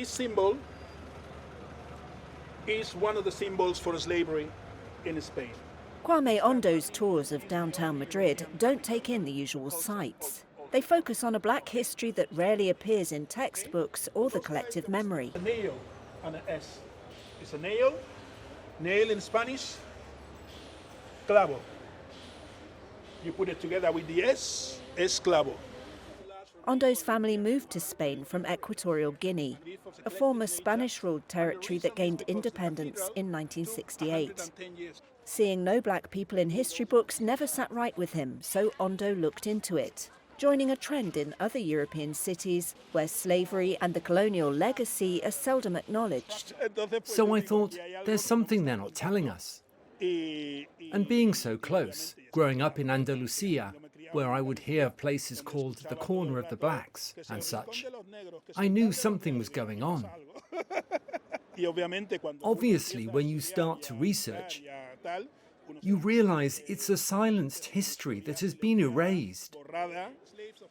this symbol is one of the symbols for slavery in Spain. Kwame Ondo's tours of downtown Madrid don't take in the usual sights. They focus on a black history that rarely appears in textbooks or the collective memory. A nail and an S. It's a nail. Nail in Spanish, clavo. You put it together with the S, esclavo. Ondo's family moved to Spain from Equatorial Guinea, a former Spanish-ruled territory that gained independence in 1968. Seeing no black people in history books never sat right with him, so Ondo looked into it, joining a trend in other European cities where slavery and the colonial legacy are seldom acknowledged. So I thought, there's something they're not telling us. And being so close, growing up in Andalusia, where I would hear of places called the Corner of the Blacks and such, I knew something was going on. Obviously, when you start to research, you realize it's a silenced history that has been erased.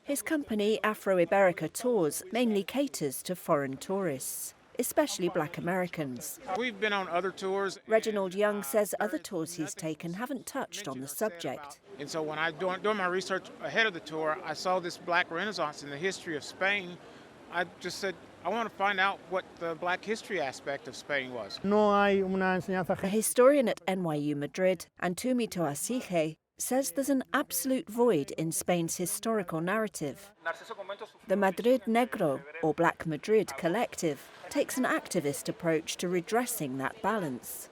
His company, Afro-Iberica Tours, mainly caters to foreign tourists, especially black Americans. We've been on other tours. Reginald Young says other tours he's taken haven't touched on the subject. And so when I doing my research ahead of the tour, I saw this black renaissance in the history of Spain. I just said, I want to find out what the black history aspect of Spain was. A historian at NYU Madrid, Antumi Toasije, says there's an absolute void in Spain's historical narrative. The Madrid Negro, or Black Madrid Collective, takes an activist approach to redressing that balance.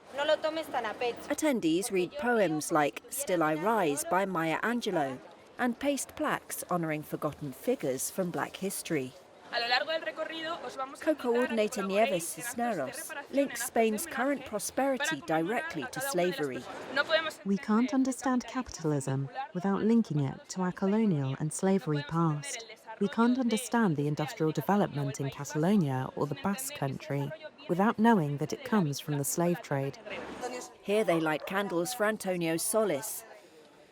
Attendees read poems like Still I Rise by Maya Angelou and paste plaques honouring forgotten figures from black history. Co-coordinator Nieves Cisneros links Spain's current prosperity directly to slavery. We can't understand capitalism without linking it to our colonial and slavery past. We can't understand the industrial development in Catalonia or the Basque Country without knowing that it comes from the slave trade. Here they light candles for Antonio Solis,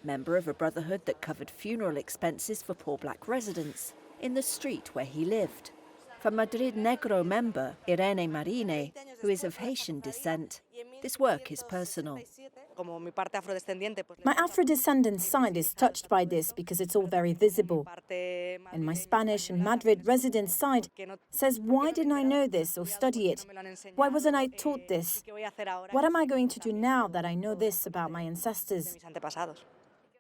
member of a brotherhood that covered funeral expenses for poor black residents in the street where he lived. For Madrid Negro member Irene Marine, who is of Haitian descent, this work is personal. My Afro-descendant side is touched by this because it's all very visible. And my Spanish and Madrid resident side says, why didn't I know this or study it? Why wasn't I taught this? What am I going to do now that I know this about my ancestors?